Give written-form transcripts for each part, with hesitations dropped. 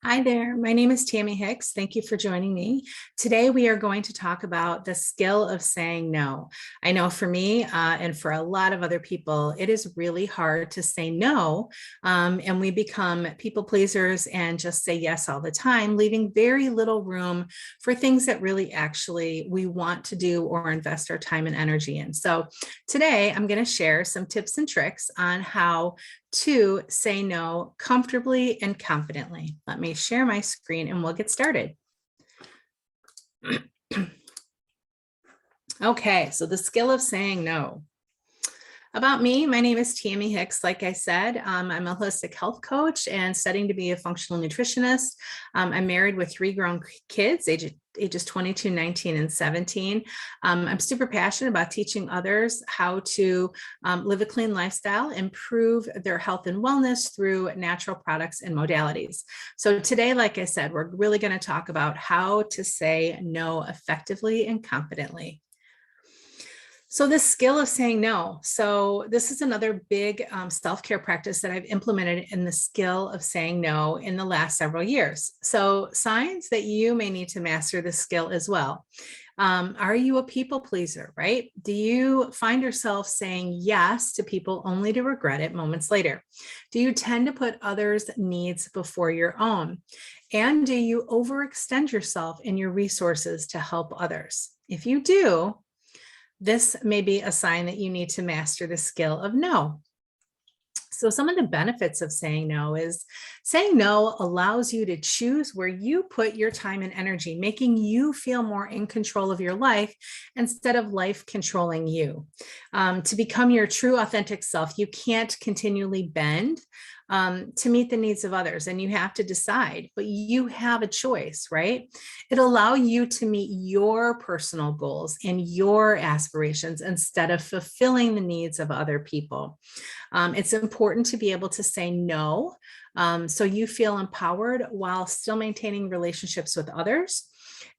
Hi there, my name is Tammy Hicks. Thank you for joining me. Today, we are going to talk about the skill of saying no. I know for me and for a lot of other people, it is really hard to say no, and we become people pleasers and just say yes all the time, leaving very little room for things that really actually we want to do or invest our time and energy in. So today, I'm going to share some tips and tricks on how to say no comfortably and confidently. Let me share my screen and we'll get started. Okay, so the skill of saying no. About me, my name is Tammy Hicks. Like I said, I'm a holistic health coach and studying to be a functional nutritionist. I'm married with 3 grown kids, ages 22, 19, and 17. I'm super passionate about teaching others how to live a clean lifestyle, improve their health and wellness through natural products and modalities. So today, like I said, we're really going to talk about how to say no effectively and confidently. So the skill of saying no. So this is another big self-care practice that I've implemented in the skill of saying no in the last several years. So signs that you may need to master this skill as well. Are you a people pleaser, right? Do you find yourself saying yes to people only to regret it moments later? Do you tend to put others' needs before your own? And do you overextend yourself in your resources to help others? If you do, this may be a sign that you need to master the skill of no. So some of the benefits of saying no is saying no allows you to choose where you put your time and energy, making you feel more in control of your life instead of life controlling you. To become your true authentic self, you can't continually bend to meet the needs of others, and you have to decide, but you have a choice, right? It'll allow you to meet your personal goals and your aspirations instead of fulfilling the needs of other people. It's important to be able to say no, so you feel empowered while still maintaining relationships with others.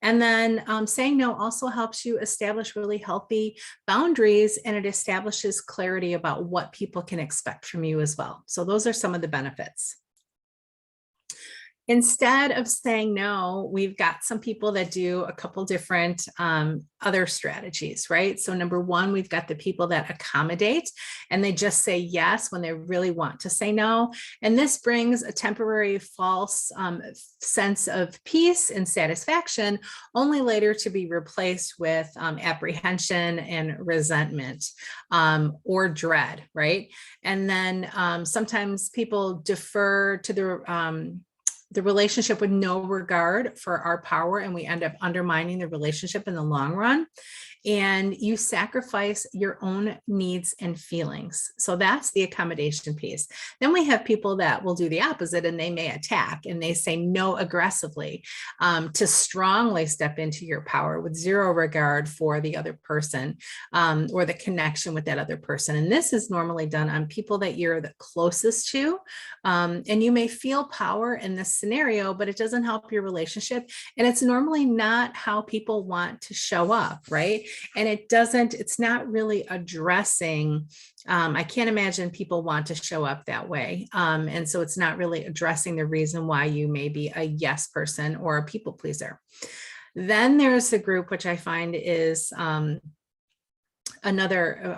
And then saying no also helps you establish really healthy boundaries, and it establishes clarity about what people can expect from you as well. So those are some of the benefits. Instead of saying no, we've got some people that do a couple different other strategies, right? So number one, we've got the people that accommodate and they just say yes when they really want to say no. And this brings a temporary false sense of peace and satisfaction, only later to be replaced with apprehension and resentment or dread, right? And then sometimes people defer to the relationship with no regard for our power, and we end up undermining the relationship in the long run. And you sacrifice your own needs and feelings. So that's the accommodation piece. Then we have people that will do the opposite, and they may attack and they say no aggressively to strongly step into your power with zero regard for the other person or the connection with that other person. And this is normally done on people that you're the closest to. And you may feel power in this scenario, but it doesn't help your relationship. And it's normally not how people want to show up, right? And it's not really addressing, I can't imagine people want to show up that way. And so it's not really addressing the reason why you may be a yes person or a people pleaser. Then there's the group, which I find is another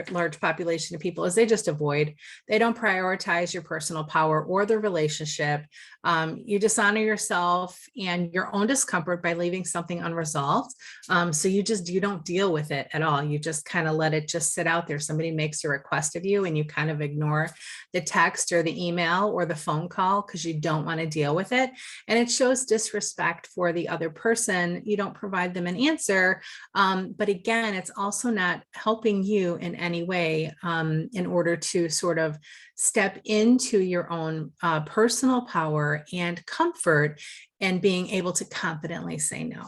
large population of people, is they just avoid. They don't prioritize your personal power or the relationship. You dishonor yourself and your own discomfort by leaving something unresolved. So you don't deal with it at all. You just kind of let it just sit out there. Somebody makes a request of you and you kind of ignore the text or the email or the phone call because you don't want to deal with it. And it shows disrespect for the other person. You don't provide them an answer. But again, it's also not helping you in any way in order to sort of step into your own personal power and comfort and being able to confidently say no.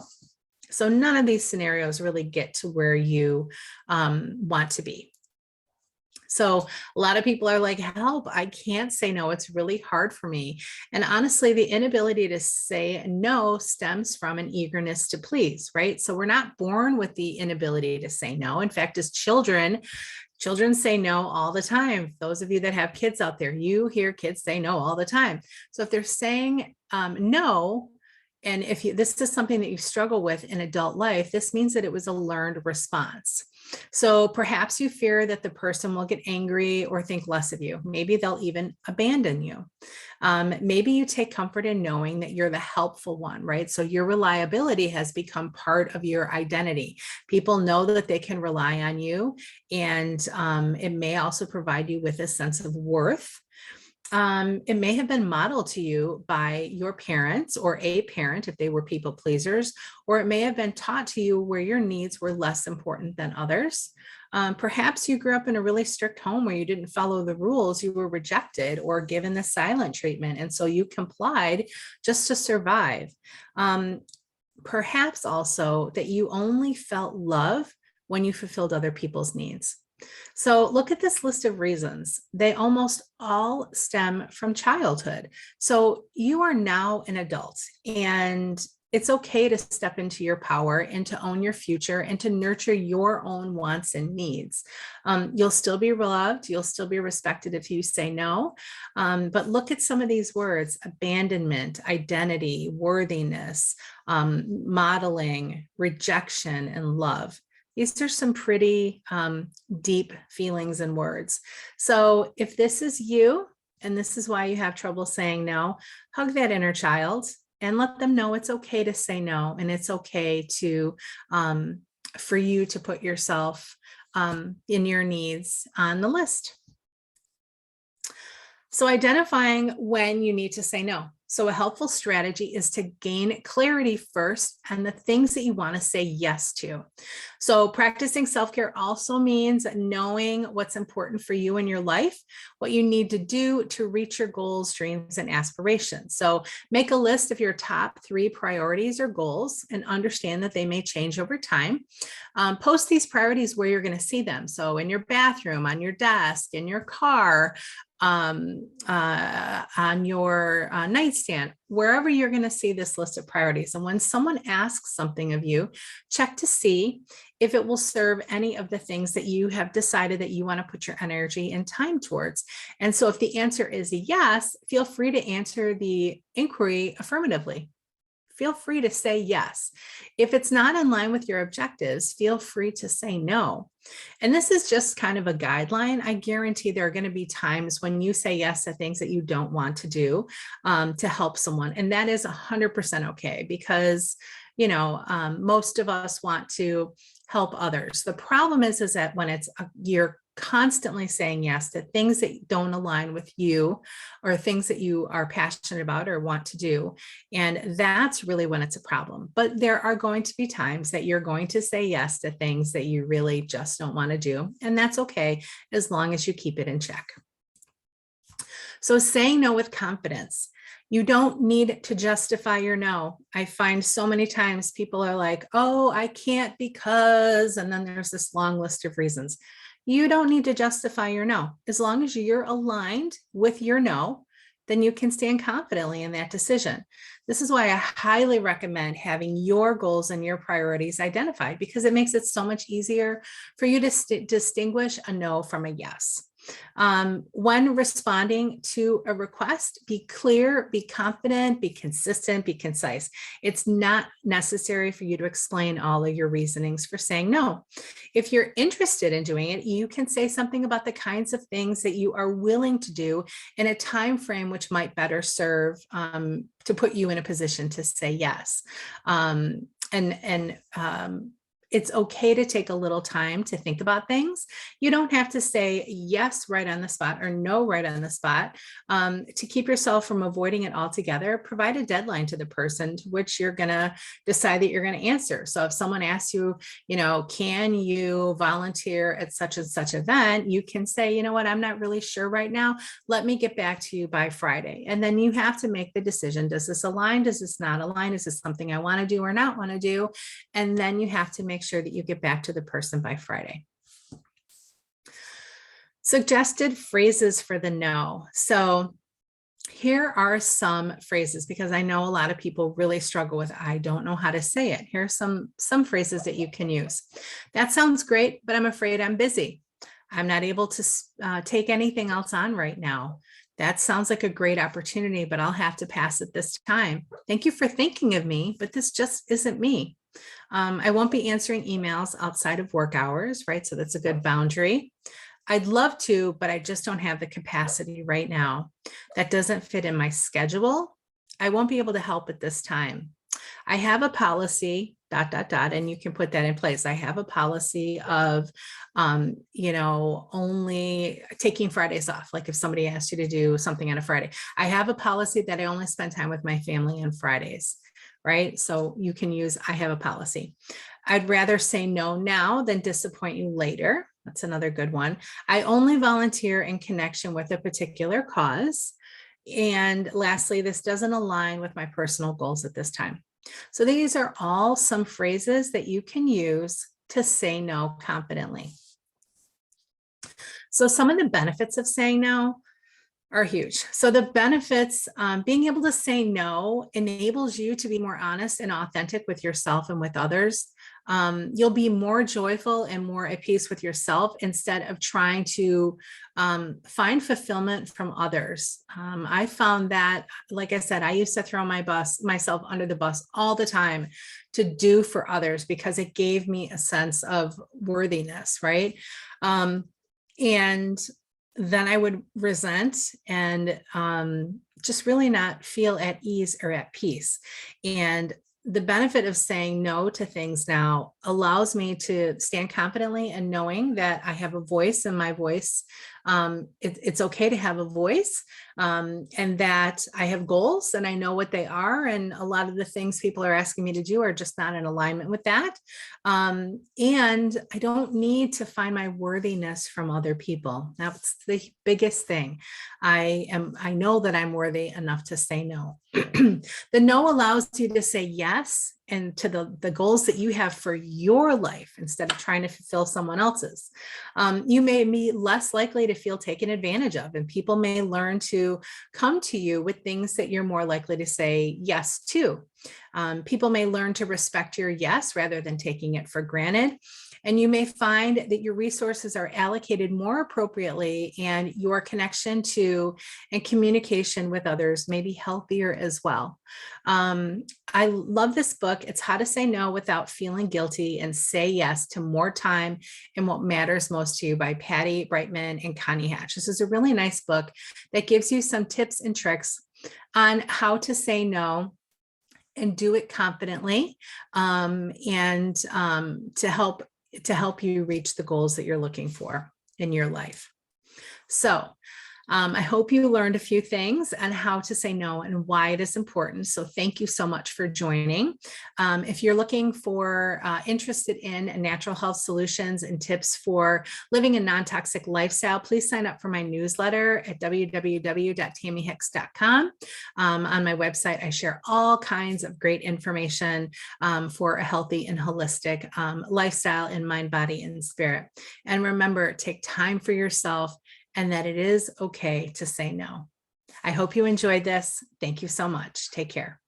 So none of these scenarios really get to where you want to be. So a lot of people are like, help, I can't say no. It's really hard for me. And honestly, the inability to say no stems from an eagerness to please, right? So we're not born with the inability to say no. In fact, as children, Children say no all the time. Those of you that have kids out there, you hear kids say no all the time. So if they're saying no, and if this is something that you struggle with in adult life, this means that it was a learned response. So perhaps you fear that the person will get angry or think less of you. Maybe they'll even abandon you. Maybe you take comfort in knowing that you're the helpful one, right? So your reliability has become part of your identity. People know that they can rely on you, and it may also provide you with a sense of worth. It may have been modeled to you by your parents or a parent if they were people pleasers, or it may have been taught to you where your needs were less important than others. Perhaps you grew up in a really strict home where you didn't follow the rules, you were rejected or given the silent treatment, and so you complied just to survive. Perhaps also that you only felt love when you fulfilled other people's needs. So look at this list of reasons. They almost all stem from childhood. So you are now an adult, and it's okay to step into your power and to own your future and to nurture your own wants and needs. You'll still be loved. You'll still be respected if you say no. But look at some of these words: abandonment, identity, worthiness, modeling, rejection, and love. These are some pretty deep feelings and words. So if this is you, and this is why you have trouble saying no, hug that inner child and let them know it's okay to say no. And it's okay to, for you to put yourself in your needs on the list. So identifying when you need to say no. So a helpful strategy is to gain clarity first on the things that you want to say yes to. So practicing self-care also means knowing what's important for you in your life, what you need to do to reach your goals, dreams, and aspirations. So make a list of your top 3 priorities or goals and understand that they may change over time. Post these priorities where you're going to see them. So in your bathroom, on your desk, in your car, on your nightstand, wherever you're going to see this list of priorities. And when someone asks something of you, check to see if it will serve any of the things that you have decided that you want to put your energy and time towards. And so if the answer is a yes, feel free to answer the inquiry affirmatively. Feel free to say yes. If it's not in line with your objectives, feel free to say no. And this is just kind of a guideline. I guarantee there are going to be times when you say yes to things that you don't want to do to help someone. And that is 100% okay, because, you know, most of us want to help others. The problem is that when you're constantly saying yes to things that don't align with you or things that you are passionate about or want to do. And that's really when it's a problem. But there are going to be times that you're going to say yes to things that you really just don't want to do. And that's okay, as long as you keep it in check. So saying no with confidence. You don't need to justify your no. I find so many times people are like, oh, I can't because, and then there's this long list of reasons. You don't need to justify your no. As long as you're aligned with your no, then you can stand confidently in that decision. This is why I highly recommend having your goals and your priorities identified, because it makes it so much easier for you to distinguish a no from a yes. When responding to a request, be clear, be confident, be consistent, be concise. It's not necessary for you to explain all of your reasonings for saying no. If you're interested in doing it, you can say something about the kinds of things that you are willing to do in a time frame which might better serve to put you in a position to say yes. It's okay to take a little time to think about things. You don't have to say yes right on the spot or no right on the spot. To keep yourself from avoiding it altogether, provide a deadline to the person to which you're going to decide that you're going to answer. So if someone asks you, you know, can you volunteer at such and such event, you can say, you know what, I'm not really sure right now. Let me get back to you by Friday. And then you have to make the decision. Does this align? Does this not align? Is this something I want to do or not want to do? And then you have to make sure that you get back to the person by Friday. Suggested phrases for the no. So here are some phrases, because I know a lot of people really struggle with, I don't know how to say it. Here are some phrases that you can use. That sounds great, but I'm afraid I'm busy. I'm not able to take anything else on right now. That sounds like a great opportunity, but I'll have to pass it this time. Thank you for thinking of me, but this just isn't me. I won't be answering emails outside of work hours, right? So that's a good boundary. I'd love to, but I just don't have the capacity right now. That doesn't fit in my schedule. I won't be able to help at this time. I have a policy, ... and you can put that in place. I have a policy of, only taking Fridays off. Like if somebody asked you to do something on a Friday, I have a policy that I only spend time with my family on Fridays, right? So you can use, I have a policy. I'd rather say no now than disappoint you later. That's another good one. I only volunteer in connection with a particular cause. And lastly, this doesn't align with my personal goals at this time. So these are all some phrases that you can use to say no confidently. So some of the benefits of saying no are huge. So the benefits, being able to say no enables you to be more honest and authentic with yourself and with others. You'll be more joyful and more at peace with yourself instead of trying to find fulfillment from others. I found that, like I said, I used to throw myself under the bus all the time to do for others because it gave me a sense of worthiness, right? And then I would resent and just really not feel at ease or at peace. And the benefit of saying no to things now allows me to stand confidently and knowing that I have a voice, and my voice, it's okay to have a voice, and that I have goals and I know what they are. And a lot of the things people are asking me to do are just not in alignment with that. And I don't need to find my worthiness from other people. That's the biggest thing. I know that I'm worthy enough to say no. The no allows you to say yes and to the goals that you have for your life instead of trying to fulfill someone else's. You may be less likely to feel taken advantage of, and people may learn to come to you with things that you're more likely to say yes to. People may learn to respect your yes rather than taking it for granted. And you may find that your resources are allocated more appropriately, and your connection to and communication with others may be healthier as well. I love this book. It's How to Say No Without Feeling Guilty and Say Yes to More Time and What Matters Most to You by Patty Brightman and Connie Hatch. This is a really nice book that gives you some tips and tricks on how to say no and do it confidently, and to help you reach the goals that you're looking for in your life. So I hope you learned a few things on how to say no and why it is important. So thank you so much for joining. If you're looking for interested in natural health solutions and tips for living a non-toxic lifestyle, please sign up for my newsletter at www.tammyhicks.com. On my website, I share all kinds of great information for a healthy and holistic lifestyle in mind, body, and spirit. And remember, take time for yourself, and that it is okay to say no. I hope you enjoyed this. Thank you so much. Take care.